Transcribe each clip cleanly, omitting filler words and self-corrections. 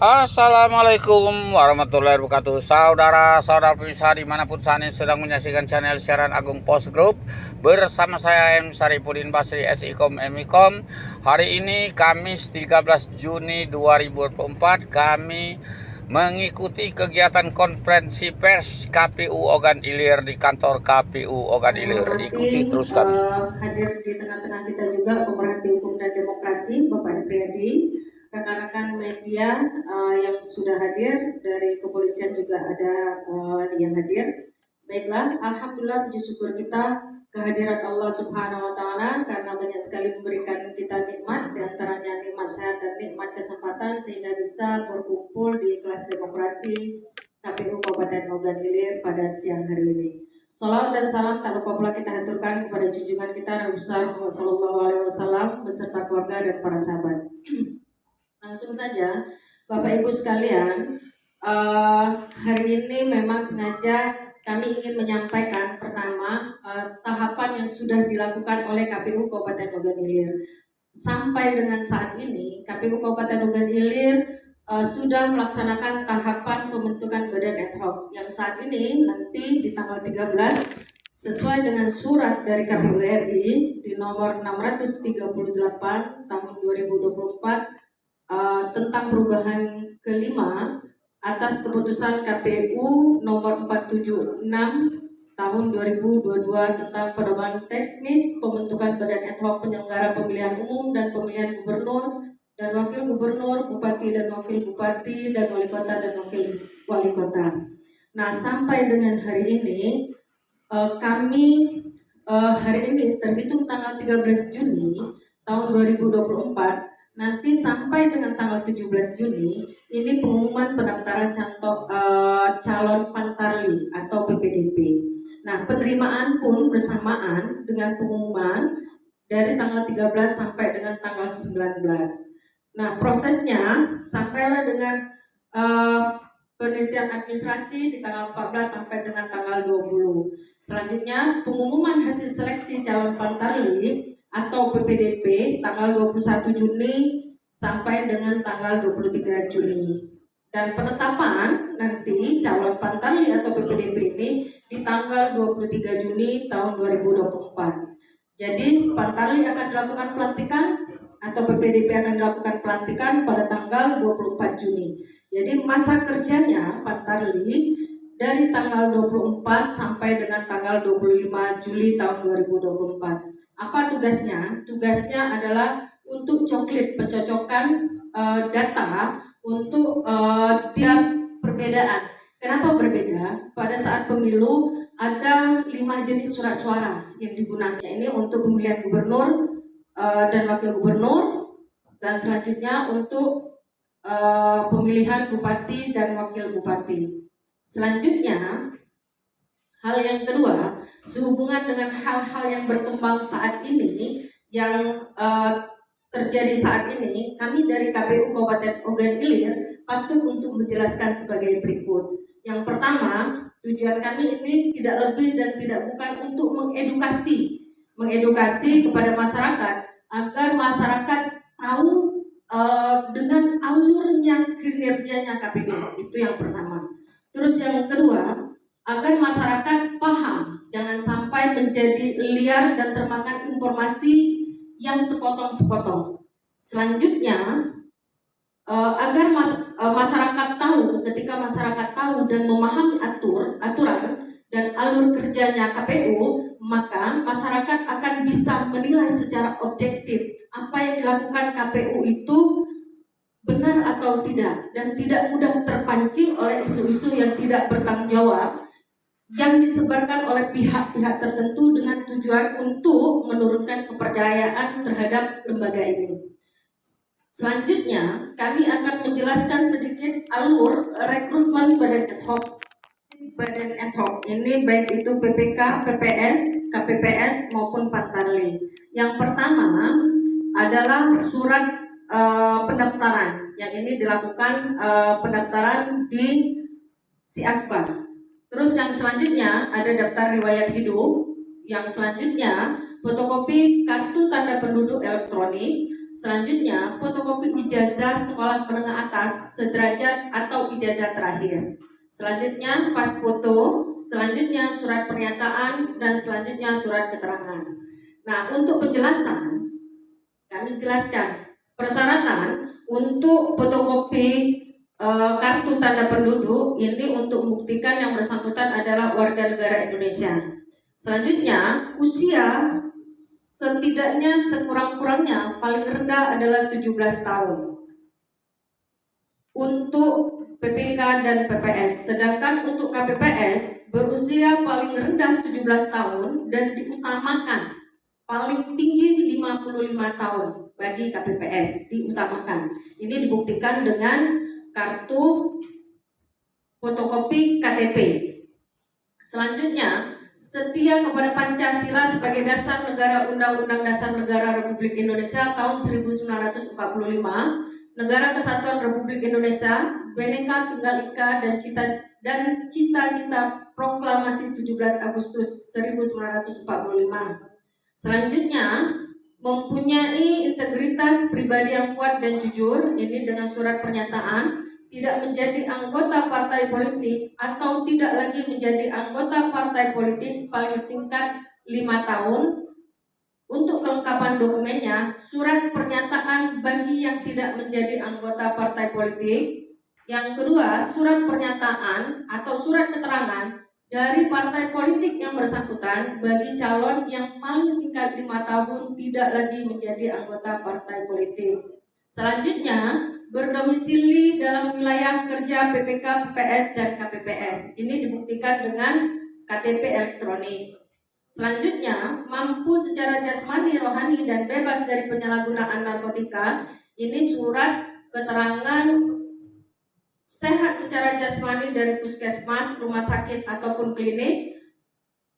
Assalamualaikum warahmatullahi wabarakatuh. Saudara-saudara pemirsa dimanapun saat ini sedang menyaksikan channel siaran Agung Post Group bersama saya M. Saripudin Basri SIKOM MIKOM. Hari ini Kamis 13 Juni 2024 kami mengikuti kegiatan konferensi pers KPU Ogan Ilir di kantor KPU Ogan Ilir. Ikuti terus kami. Hadir di tengah-tengah kita juga pemerhati hukum dan demokrasi Bapak Epriyadi, rekan-rekan media yang sudah hadir, dari kepolisian juga ada yang hadir. Baiklah, alhamdulillah, puji syukur kita kehadiran Allah Subhanahu wa taala karena banyak sekali memberikan kita nikmat, di antaranya nikmat sehat dan nikmat kesempatan sehingga bisa berkumpul di kelas demokrasi KPU Kabupaten Ogan Ilir pada siang hari ini. Salawat dan salam tak lupa pula kita haturkan kepada junjungan kita Nabi besar Muhammad SAW beserta keluarga dan para sahabat. Langsung saja, Bapak Ibu sekalian, hari ini memang sengaja kami ingin menyampaikan pertama tahapan yang sudah dilakukan oleh KPU Kabupaten Ogan Ilir. Sampai dengan saat ini, KPU Kabupaten Ogan Ilir sudah melaksanakan tahapan pembentukan badan ad hoc yang saat ini nanti di tanggal 13 sesuai dengan surat dari KPU RI di nomor 638 tahun 2024 tentang perubahan kelima atas keputusan KPU nomor 476 tahun 2022 tentang pedoman teknis pembentukan badan ad hoc penyelenggara pemilihan umum dan pemilihan gubernur dan wakil gubernur, bupati dan wakil bupati, dan wali kota dan wakil wali kota. Nah, sampai dengan hari ini kami hari ini terhitung tanggal 13 Juni tahun 2024, nanti sampai dengan tanggal 17 Juni ini pengumuman pendaftaran calon Pantarli atau PPDP. Nah, penerimaan pun bersamaan dengan pengumuman dari tanggal 13 sampai dengan tanggal 19. Nah, prosesnya sampailah dengan penelitian administrasi di tanggal 14 sampai dengan tanggal 20. Selanjutnya, pengumuman hasil seleksi calon Pantarli atau PPDP tanggal 21 Juni sampai dengan tanggal 23 Juni. Dan penetapan nanti calon Pantarli atau PPDP ini di tanggal 23 Juni tahun 2024. Jadi Pantarli akan dilakukan pelantikan atau PPDP akan dilakukan pelantikan pada tanggal 24 Juni. Jadi masa kerjanya Pantarli dari tanggal 24 sampai dengan tanggal 25 Juli tahun 2024. Apa tugasnya? Tugasnya adalah untuk pencocokan data untuk dia perbedaan. Kenapa berbeda? Pada saat pemilu ada 5 jenis surat suara yang digunakan. Ini untuk pemilihan gubernur dan wakil gubernur, dan selanjutnya untuk pemilihan bupati dan wakil bupati. Selanjutnya, hal yang kedua, sehubungan dengan hal-hal yang berkembang saat ini, yang terjadi saat ini, kami dari KPU Kabupaten Ogan Ilir patut untuk menjelaskan sebagai berikut. Yang pertama, tujuan kami ini tidak lebih dan tidak bukan untuk mengedukasi kepada masyarakat agar masyarakat tahu dengan alurnya kinerjanya KPU. Itu yang pertama. Terus yang kedua, agar masyarakat paham, jangan sampai menjadi liar dan termakan informasi yang sepotong-sepotong. Selanjutnya, agar masyarakat tahu, ketika masyarakat tahu dan memahami aturan dan alur kerjanya KPU, maka masyarakat akan bisa menilai secara objektif apa yang dilakukan KPU itu benar atau tidak, dan tidak mudah terpancing oleh isu-isu yang tidak bertanggung jawab yang disebarkan oleh pihak-pihak tertentu dengan tujuan untuk menurunkan kepercayaan terhadap lembaga ini. Selanjutnya, kami akan menjelaskan sedikit alur rekrutmen badan ad hoc. Badan ad hoc ini baik itu PPK, PPS, KPPS maupun Pantarli. Yang pertama adalah surat pendaftaran. Yang ini dilakukan pendaftaran di Siakbar. Terus yang selanjutnya ada daftar riwayat hidup. Yang selanjutnya fotokopi kartu tanda penduduk elektronik. Selanjutnya, fotokopi ijazah sekolah menengah atas sederajat atau ijazah terakhir. Selanjutnya, pas foto, selanjutnya surat pernyataan, dan selanjutnya surat keterangan. Nah, untuk penjelasan, kami jelaskan persyaratan untuk fotokopi kartu tanda penduduk ini untuk membuktikan yang bersangkutan adalah warga negara Indonesia. Selanjutnya, usia setidaknya sekurang-kurangnya paling rendah adalah 17 tahun untuk PPK dan PPS. Sedangkan untuk KPPS berusia paling rendah 17 tahun dan diutamakan paling tinggi 55 tahun bagi KPPS, diutamakan. Ini dibuktikan dengan kartu fotokopi KTP. Selanjutnya, setia kepada Pancasila sebagai dasar negara, Undang-Undang Dasar Negara Republik Indonesia tahun 1945, Negara Kesatuan Republik Indonesia, Bhinneka Tunggal Ika, dan cita-cita Proklamasi 17 Agustus 1945. Selanjutnya, mempunyai integritas pribadi yang kuat dan jujur, ini dengan surat pernyataan, tidak menjadi anggota partai politik atau tidak lagi menjadi anggota partai politik paling singkat 5 tahun. Untuk kelengkapan dokumennya, surat pernyataan bagi yang tidak menjadi anggota partai politik. Yang kedua, surat pernyataan atau surat keterangan dari partai politik yang bersangkutan bagi calon yang paling singkat 5 tahun tidak lagi menjadi anggota partai politik. Selanjutnya, berdomisili dalam wilayah kerja PPK, PPS, dan KPPS. Ini dibuktikan dengan KTP elektronik. Selanjutnya, mampu secara jasmani, rohani, dan bebas dari penyalahgunaan narkotika. Ini surat keterangan sehat secara jasmani dari puskesmas, rumah sakit, ataupun klinik.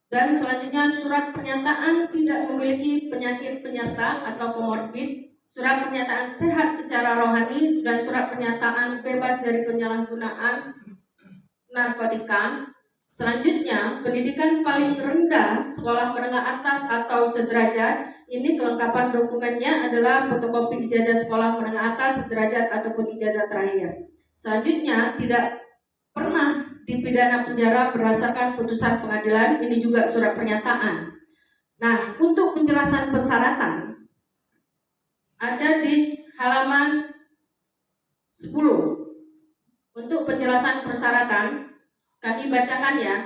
Dan selanjutnya, surat pernyataan tidak memiliki penyakit penyerta atau komorbid, surat pernyataan sehat secara rohani, dan surat pernyataan bebas dari penyalahgunaan narkotika. Selanjutnya, pendidikan paling rendah sekolah menengah atas atau sederajat. Ini kelengkapan dokumennya adalah fotokopi ijazah sekolah menengah atas, sederajat, ataupun ijazah terakhir. Selanjutnya, tidak pernah dipidana penjara berdasarkan putusan pengadilan. Ini juga surat pernyataan. Nah, untuk penjelasan persyaratan ada di halaman 10. Untuk penjelasan persyaratan kami bacakan ya.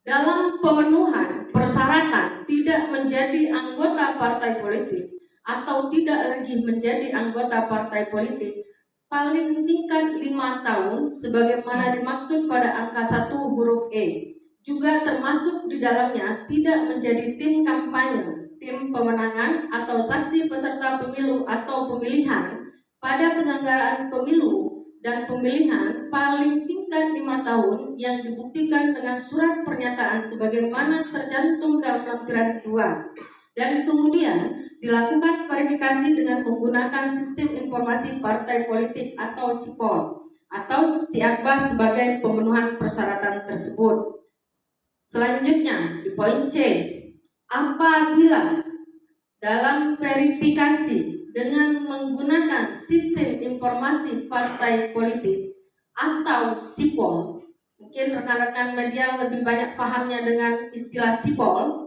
Dalam pemenuhan persyaratan tidak menjadi anggota partai politik atau tidak lagi menjadi anggota partai politik paling singkat 5 tahun sebagaimana dimaksud pada angka 1 huruf E. Juga termasuk di dalamnya tidak menjadi tim kampanye, tim pemenangan, atau saksi peserta pemilu atau pemilihan pada penyelenggaraan pemilu dan pemilihan paling singkat 5 tahun yang dibuktikan dengan surat pernyataan sebagaimana tercantum dalam lampiran 2. Dan kemudian dilakukan verifikasi dengan menggunakan sistem informasi partai politik atau SIPOL atau SIAKBA sebagai pemenuhan persyaratan tersebut. Selanjutnya di poin C, apabila dalam verifikasi dengan menggunakan sistem informasi partai politik atau SIPOL, mungkin rekan-rekan media lebih banyak pahamnya dengan istilah SIPOL,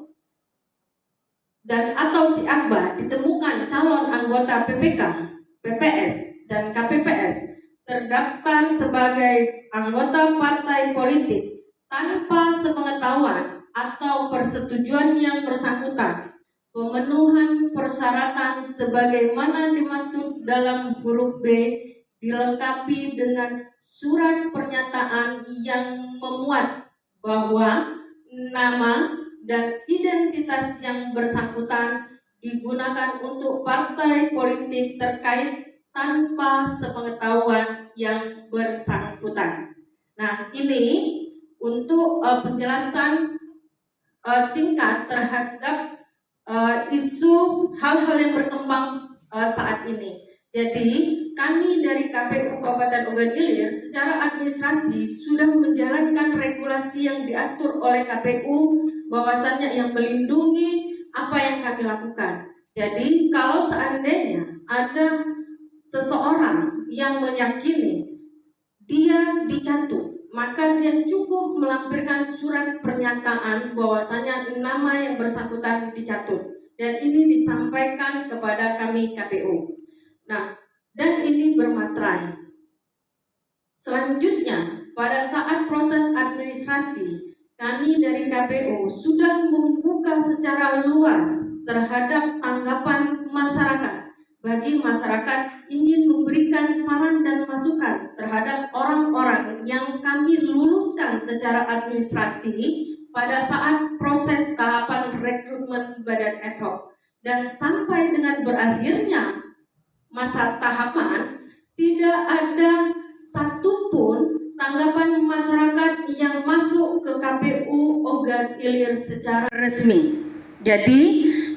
dan atau SIAKBA, ditemukan calon anggota PPK, PPS, dan KPPS terdaftar sebagai anggota partai politik tanpa sepengetahuan atau persetujuan yang bersangkutan, pemenuhan persyaratan sebagaimana dimaksud dalam huruf B dilengkapi dengan surat pernyataan yang memuat bahwa nama dan identitas yang bersangkutan digunakan untuk partai politik terkait tanpa sepengetahuan yang bersangkutan. Nah, ini untuk penjelasan singkat terhadap isu hal-hal yang berkembang saat ini. Jadi kami dari KPU Kabupaten Ogan Ilir secara administrasi sudah menjalankan regulasi yang diatur oleh KPU, bahwasannya yang melindungi apa yang kami lakukan. Jadi kalau seandainya ada seseorang yang meyakini dia dicatut, maka dia cukup melampirkan surat pernyataan bahwasanya nama yang bersangkutan dicatut, dan ini disampaikan kepada kami KPU. Nah, dan ini bermaterai. Selanjutnya, pada saat proses administrasi, kami dari KPU sudah membuka secara luas terhadap tanggapan masyarakat. Bagi masyarakat ingin memberikan saran dan masukan terhadap orang-orang yang kami luluskan secara administrasi pada saat proses tahapan rekrutmen badan ad hoc. Dan sampai dengan berakhirnya masa tahapan, tidak ada satupun tanggapan masyarakat yang masuk ke KPU Ogan Ilir secara resmi. Jadi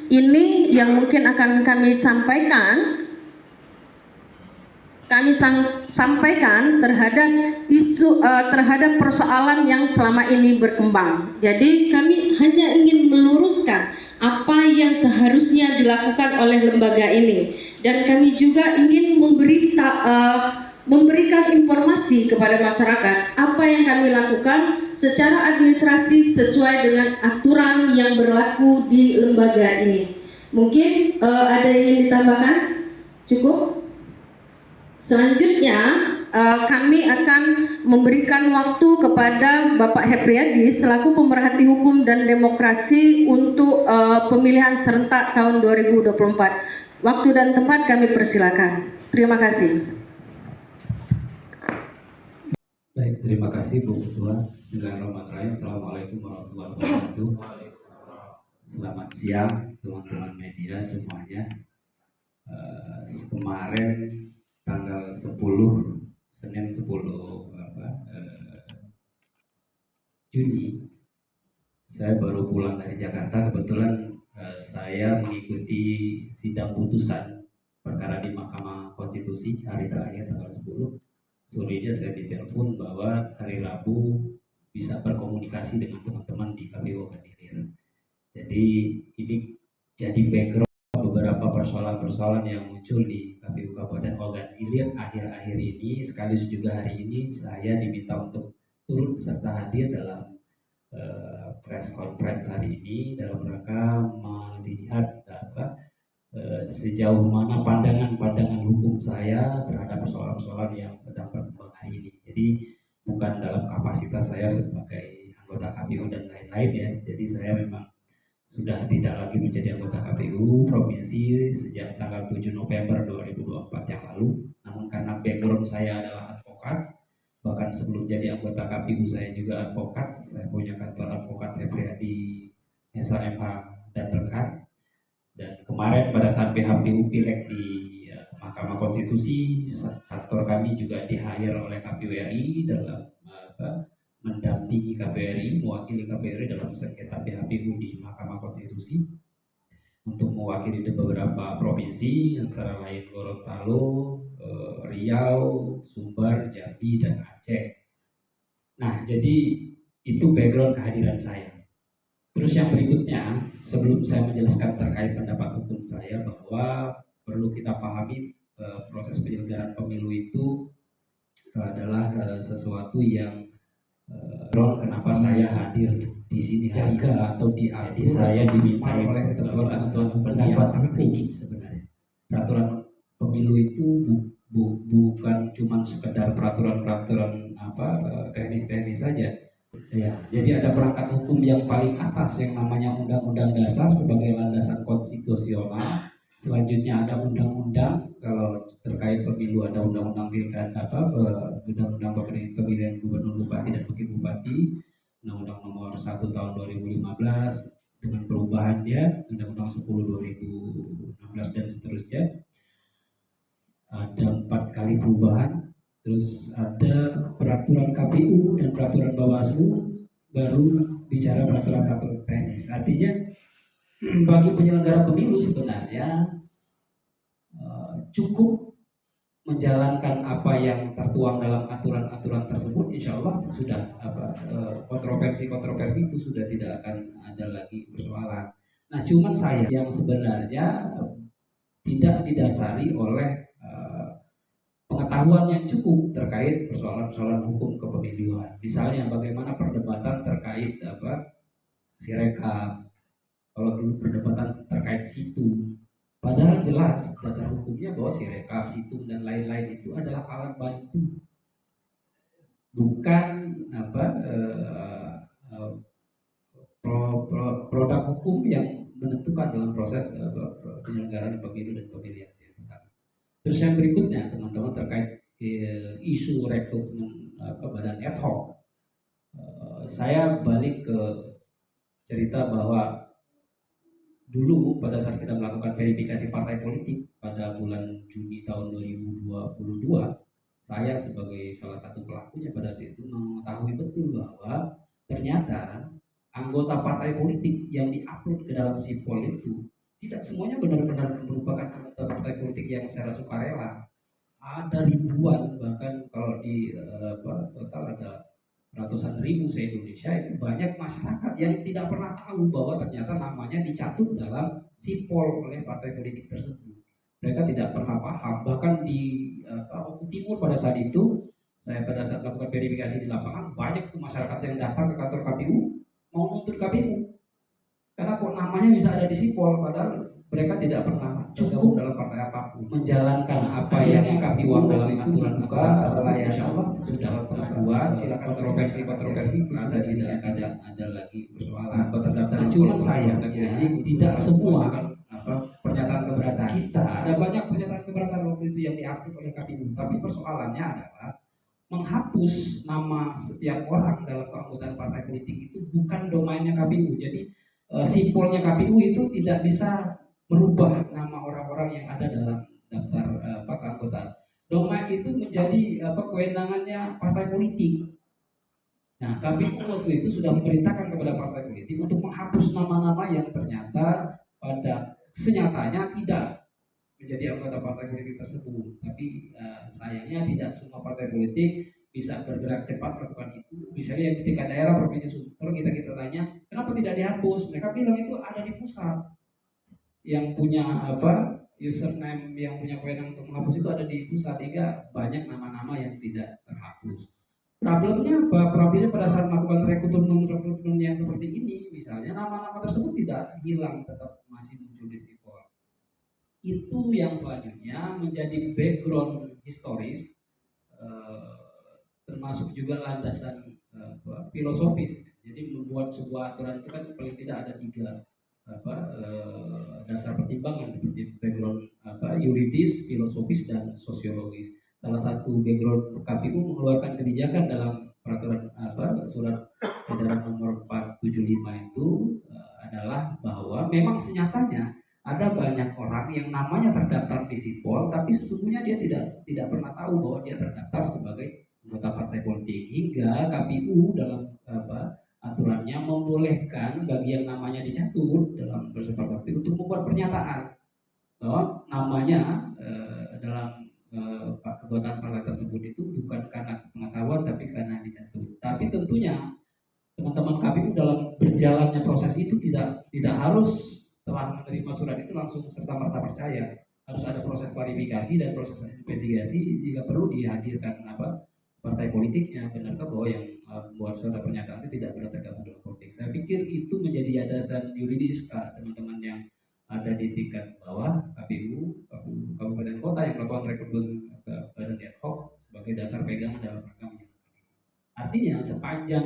ini yang mungkin akan kami sampaikan. Sampaikan terhadap isu terhadap persoalan yang selama ini berkembang. Jadi kami hanya ingin meluruskan apa yang seharusnya dilakukan oleh lembaga ini, dan kami juga ingin memberikan informasi kepada masyarakat apa yang kami lakukan secara administrasi sesuai dengan aturan yang berlaku di lembaga ini. Mungkin ada yang ingin ditambahkan? Cukup? Selanjutnya kami akan memberikan waktu kepada Bapak Hepriyadi selaku pemerhati hukum dan demokrasi untuk pemilihan serentak tahun 2024. Waktu dan tempat kami persilakan. Terima kasih. Baik, terima kasih Bu Ketua. Bismillahirrahmanirrahim. Assalamualaikum warahmatullahi wabarakatuh. Selamat siang teman-teman media semuanya. Kemarin tanggal 10 Senin 10 Juni saya baru pulang dari Jakarta. Kebetulan saya mengikuti sidang putusan perkara di Mahkamah Konstitusi hari terakhir tanggal 10. Sorenya saya ditelepon bahwa hari Rabu bisa berkomunikasi dengan teman-teman di KPU Ogan Ilir. Jadi ini jadi background beberapa persoalan-persoalan yang muncul di KPU Kabupaten Ogan Ilir akhir-akhir ini. Sekaligus juga hari ini saya diminta untuk turut serta hadir dalam press conference hari ini dalam rangka melihat sejauh mana pandangan-pandangan hukum saya terhadap persoalan-persoalan yang sedang berkembang hari ini. Jadi bukan dalam kapasitas saya sebagai anggota KPU dan lain-lain ya. Jadi saya memang sudah tidak lagi menjadi anggota KPU Provinsi sejak tanggal 7 November 2024 yang lalu. Namun karena background saya adalah advokat, bahkan sebelum jadi anggota KPU saya juga advokat. Saya punya kantor advokat Hepriyadi SHMH dan rekan. Dan kemarin pada saat PHPU Pileg di Mahkamah Konstitusi, kantor kami juga di-hire oleh KPU RI dalam mendampingi KPU RI, mewakili KPU RI dalam sengketa PHPU di Mahkamah Konstitusi untuk mewakili di beberapa provinsi antara lain Gorontalo, Riau, Sumbar, Jambi, dan Aceh. Nah, jadi itu background kehadiran saya. Terus yang berikutnya, sebelum saya menjelaskan terkait pendapat hukum saya, bahwa perlu kita pahami proses penyelenggaraan pemilu itu adalah sesuatu yang kenapa saya hadir di sini jaga atau di saya diminta oleh ketentuan pendapat sangat tinggi sebenarnya. Peraturan pemilu itu bukan cuma sekedar peraturan-peraturan teknis-teknis saja. Ya, jadi ada perangkat hukum yang paling atas yang namanya Undang-Undang Dasar sebagai landasan konstitusional. Selanjutnya ada undang-undang, kalau terkait pemilu ada undang-undang pilkada undang-undang pemilihan gubernur, bupati dan wakil bupati, Undang-Undang nomor 1 tahun 2015 dengan perubahannya, Undang-Undang 10 2016 dan seterusnya. Ada 4 kali perubahan. Terus ada peraturan KPU dan peraturan Bawaslu, baru bicara peraturan-peraturan teknis. Artinya bagi penyelenggara pemilu sebenarnya cukup menjalankan apa yang tertuang dalam aturan-aturan tersebut. Insya Allah sudah kontroversi-kontroversi itu sudah tidak akan ada lagi persoalan. Nah, cuman saya yang sebenarnya tidak didasari oleh pengetahuan yang cukup terkait persoalan-persoalan hukum kepemiluan. Misalnya bagaimana perdebatan terkait Sirekap, kalau dulu perdebatan terkait situng, padahal jelas dasar hukumnya bahwa Sirekap, situng dan lain-lain itu adalah alat bantu, bukan produk hukum yang menentukan dalam proses penyelenggaraan pemilu dan pemilihan. Terus yang berikutnya teman-teman terkait isu rekrutmen badan ad hoc, saya balik ke cerita bahwa dulu pada saat kita melakukan verifikasi partai politik pada bulan Juni tahun 2022, saya sebagai salah satu pelakunya pada saat itu mengetahui betul bahwa ternyata anggota partai politik yang diupload ke dalam sipol itu tidak semuanya benar-benar merupakan anggota partai politik yang secara sukarela. Ada ribuan, bahkan kalau di total ada ratusan ribu se-Indonesia, itu banyak masyarakat yang tidak pernah tahu bahwa ternyata namanya dicatut dalam sipol oleh partai politik tersebut. Mereka tidak pernah paham. Bahkan di Oku Timur pada saat itu, saya pada saat melakukan verifikasi di lapangan, banyak tuh masyarakat yang datang ke kantor KPU mau nuntut KPU. Karena kok namanya bisa ada di sipol, padahal mereka tidak pernah cukup dalam partai apapun menjalankan apa yang KPU dalam aturan tersebut. Insya Allah sudah pengaduan, silakan kontroversi merasa tidak ada lagi persoalan terdaftar. Cuma saya tidak semua pernyataan keberatan kita, ada banyak pernyataan keberatan waktu itu yang diupload oleh KPU, tapi persoalannya adalah menghapus nama setiap orang dalam keanggotaan partai politik itu bukan domainnya KPU. Jadi sipolnya KPU itu tidak bisa merubah nama orang-orang yang ada dalam daftar keanggotaan. Domain itu menjadi kewenangannya partai politik. Nah, KPU waktu itu sudah memerintahkan kepada partai politik untuk menghapus nama-nama yang ternyata pada senyatanya tidak menjadi anggota partai politik tersebut. Tapi sayangnya tidak semua partai politik bisa bergerak cepat melakukan itu. Misalnya yang di tingkat daerah provinsi Sumsel, kita tanya kenapa tidak dihapus, mereka bilang itu ada di pusat, yang punya username, yang punya kewenangan untuk menghapus itu ada di pusat, sehingga banyak nama-nama yang tidak terhapus. Problemnya apa? Problemnya pada saat melakukan rekrutmen yang seperti ini, misalnya nama-nama tersebut tidak hilang, tetap masih muncul di sipol. Itu yang selanjutnya menjadi background historis, termasuk juga landasan filosofis. Jadi membuat sebuah aturan itu kan paling tidak ada 3 dasar pertimbangan, seperti background yuridis, filosofis, dan sosiologis. Salah satu background KPU mengeluarkan kebijakan dalam peraturan surat edaran nomor 475 itu adalah bahwa memang senyatanya ada banyak orang yang namanya terdaftar di sipol, tapi sesungguhnya dia tidak pernah tahu bahwa dia terdaftar sebagai anggota partai politik, hingga KPU dalam aturannya membolehkan bagian namanya dicatut dalam bersifat waktu untuk membuat pernyataan bahwa namanya dalam keanggotaan partai tersebut itu bukan karena pengetahuan tapi karena dicatut. Tapi tentunya teman-teman KPU dalam berjalannya proses itu tidak harus setelah menerima surat itu langsung serta-merta percaya. Harus ada proses klarifikasi dan proses investigasi, jika perlu dihadirkan partai politiknya, benarkah bahwa yang membuat surat pernyataan itu tidak benar tergabung dalam politik. Saya pikir itu menjadi landasan yuridis teman-teman yang ada di tingkat bawah KPU, kabupaten kota yang melakukan rekrutmen badan ad hoc sebagai dasar pegangan dalam rangka menjalankan. Artinya sepanjang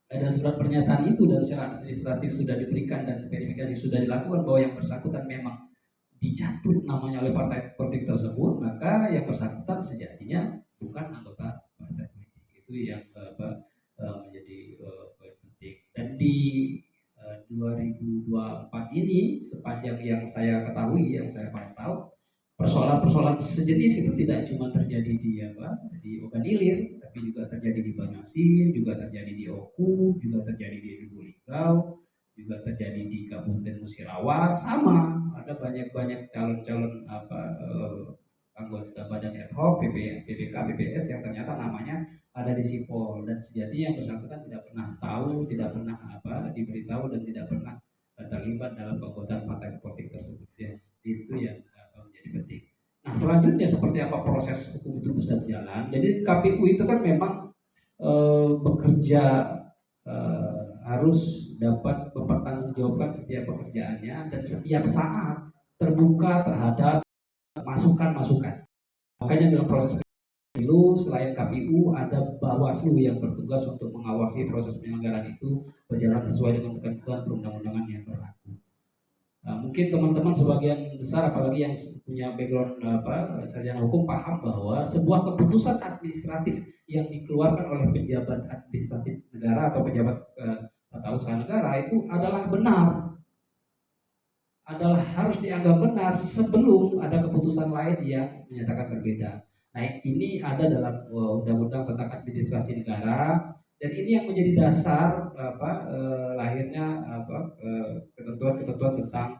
ada surat pernyataan itu dan secara administratif sudah diberikan dan verifikasi sudah dilakukan bahwa yang bersangkutan memang dicatut namanya oleh partai politik tersebut, maka yang bersangkutan sejatinya bukan anggota partai politik. Itu yang menjadi penting. Dan di 2024 ini, sepanjang yang saya ketahui, yang saya pantau, persoalan-persoalan sejenis itu tidak cuma terjadi di Ogan Ilir, tapi juga terjadi di Banyasin, juga terjadi di Oku, juga terjadi di Lubuk Linggau, juga terjadi di Kabupaten Musirawas. Sama, ada banyak calon-calon anggota badan ad hoc, PPK, PPS yang ternyata namanya ada di sipol, dan sejatinya yang bersangkutan tidak pernah tahu, tidak pernah diberitahu, dan tidak pernah terlibat dalam keanggotaan partai politik tersebut. Ya, itu yang selanjutnya seperti apa proses hukum itu bisa berjalan. Jadi KPU itu kan memang bekerja, harus dapat mempertanggungjawabkan setiap pekerjaannya dan setiap saat terbuka terhadap masukan-masukan. Makanya dalam proses pemilu selain KPU ada Bawaslu yang bertugas untuk mengawasi proses penyelenggaraan itu berjalan sesuai dengan ketentuan perundang-undangan yang berlaku. Mungkin teman-teman sebagian besar apalagi yang punya background sarjana hukum paham bahwa sebuah keputusan administratif yang dikeluarkan oleh pejabat administratif negara atau pejabat tata usaha negara itu adalah benar, adalah harus dianggap benar sebelum ada keputusan lain yang menyatakan berbeda. Nah, ini ada dalam Undang-Undang tentang Administrasi Negara dan ini yang menjadi dasar lahirnya ketentuan-ketentuan tentang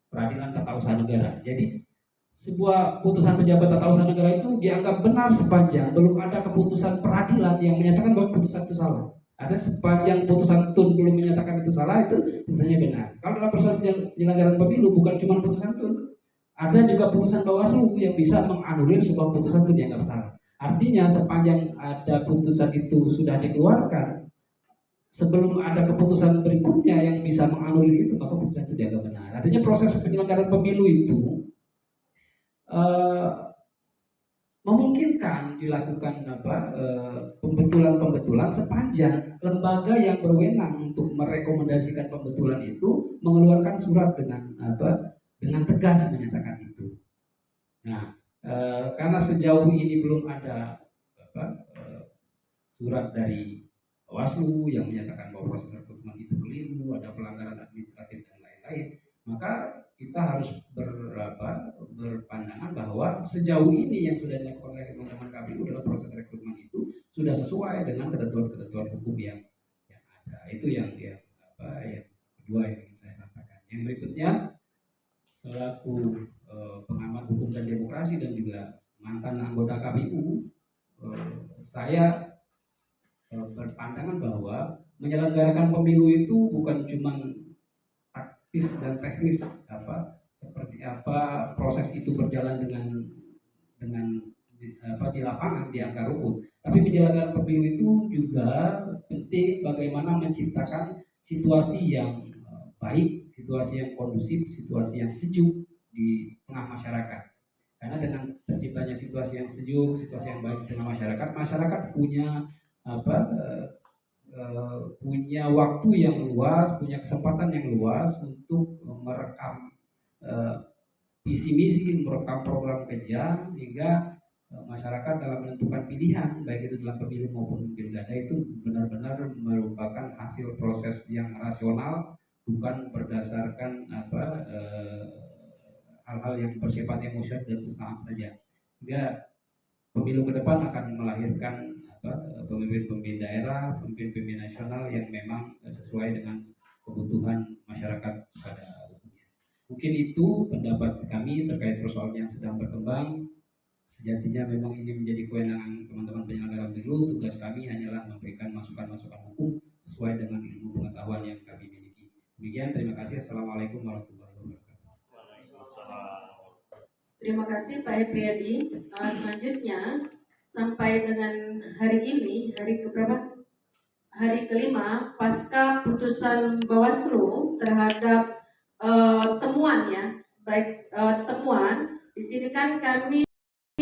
peradilan tata usaha negara. Jadi sebuah putusan pejabat tata usaha negara itu dianggap benar sepanjang belum ada keputusan peradilan yang menyatakan bahwa keputusan itu salah. Ada sepanjang putusan tun belum menyatakan itu salah, itu putusannya benar. Kalau dalam proses penyelenggaraan pemilu bukan cuma putusan tun, ada juga putusan Bawaslu yang bisa menganulir sebuah putusan tun dianggap salah. Artinya sepanjang ada putusan itu sudah dikeluarkan, sebelum ada keputusan berikutnya yang bisa menganulir itu, maka putusan itu dianggap benar. Artinya proses penyelenggaraan pemilu itu memungkinkan dilakukan pembetulan sepanjang lembaga yang berwenang untuk merekomendasikan pembetulan itu mengeluarkan surat dengan tegas menyatakan itu. Nah, karena sejauh ini belum ada surat dari Bawaslu yang menyatakan bahwa proses rekrutmen itu keliru, ada pelanggaran administratif dan lain-lain, maka kita harus berpandangan bahwa sejauh ini yang sudah dilakukan oleh teman-teman KPU dalam proses rekrutmen itu sudah sesuai dengan ketentuan-ketentuan hukum yang ada. Itu yang kedua yang ingin saya sampaikan. Yang berikutnya, selaku pengamat hukum dan demokrasi dan juga mantan anggota KPU, saya berpandangan bahwa menyelenggarakan pemilu itu bukan cuma taktis dan teknis seperti apa proses itu berjalan dengan di lapangan, di angka rumput, tapi menyelenggarakan pemilu itu juga penting bagaimana menciptakan situasi yang baik, situasi yang kondusif, situasi yang sejuk di tengah masyarakat. Karena dengan terciptanya situasi yang sejuk, situasi yang baik di tengah masyarakat, masyarakat punya punya waktu yang luas, punya kesempatan yang luas untuk merekam visi misi, merekam program kerja, hingga masyarakat dalam menentukan pilihan baik itu dalam pemilu maupun pilkada itu benar-benar merupakan hasil proses yang rasional, bukan berdasarkan hal-hal yang bersifat emosional dan sesaat saja. Hingga pemilu ke depan akan melahirkan pemimpin-pemimpin daerah, pemimpin-pemimpin nasional yang memang sesuai dengan kebutuhan masyarakat pada umumnya. Mungkin itu pendapat kami terkait persoalan yang sedang berkembang. Sejatinya memang ini menjadi kewenangan teman-teman penyelenggara pemilu. Tugas kami hanyalah memberikan masukan-masukan hukum sesuai dengan ilmu pengetahuan yang kami miliki. Demikian, terima kasih. Assalamualaikum warahmatullahi wabarakatuh. Terima kasih Pak Epriyadi. Selanjutnya sampai dengan hari ini, hari keberapa? Hari kelima pasca putusan Bawaslu terhadap temuan ya, baik temuan. Di sini kan kami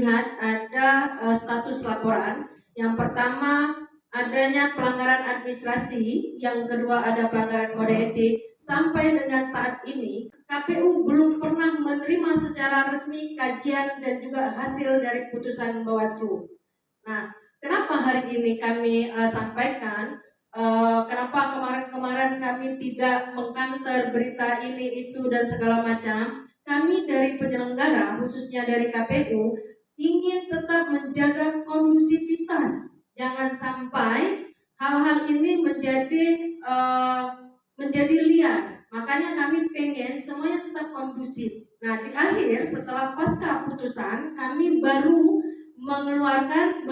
lihat ada status laporan. Yang pertama adanya pelanggaran administrasi, yang kedua ada pelanggaran kode etik. Sampai dengan saat ini KPU belum pernah menerima secara resmi kajian dan juga hasil dari putusan Bawaslu. Nah, kenapa hari ini kami sampaikan? Kenapa kemarin-kemarin kami tidak mengkanter berita ini itu dan segala macam? Kami dari penyelenggara, khususnya dari KPU, ingin tetap menjaga kondusivitas. Jangan sampai hal-hal ini menjadi liar. Makanya kami pengen semuanya tetap kondusif. Nah, di akhir setelah pasca putusan, kami baru mengeluarkan,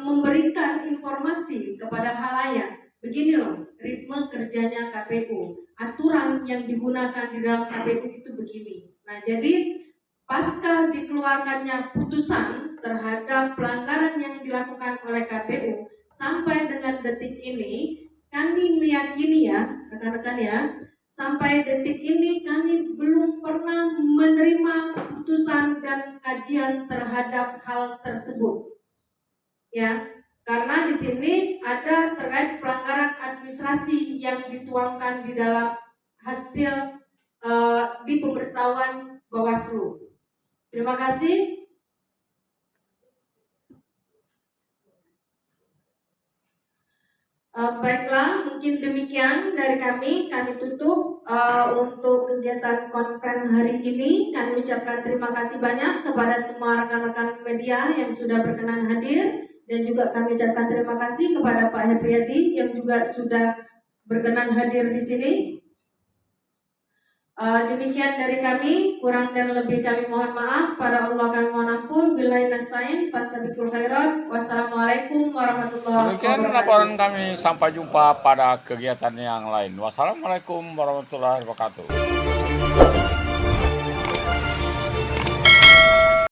memberikan informasi kepada halayak. Begini loh, ritme kerjanya KPU. Aturan yang digunakan di dalam KPU itu begini. Nah, jadi pasca dikeluarkannya putusan terhadap pelanggaran yang dilakukan oleh KPU sampai dengan detik ini, kami meyakini ya, rekan-rekan ya, sampai detik ini kami belum pernah menerima putusan dan kajian terhadap hal tersebut. Ya, karena di sini ada terkait pelanggaran administrasi yang dituangkan di dalam hasil di pemberitahuan Bawaslu. Terima kasih. Baiklah, mungkin demikian dari kami. Kami tutup untuk kegiatan konferensi hari ini. Kami ucapkan terima kasih banyak kepada semua rekan-rekan media yang sudah berkenan hadir, dan juga kami ucapkan terima kasih kepada Pak Hepriyadi yang juga sudah berkenan hadir di sini. Demikian dari kami, kurang dan lebih kami mohon maaf. Pada Allah kami mohon ampun. Billahi nasta'in, fastabiqul khairat. Wassalamualaikum warahmatullahi Demikian wabarakatuh. laporan kami, sampai jumpa pada kegiatan yang lain. Wassalamualaikum warahmatullahi wabarakatuh.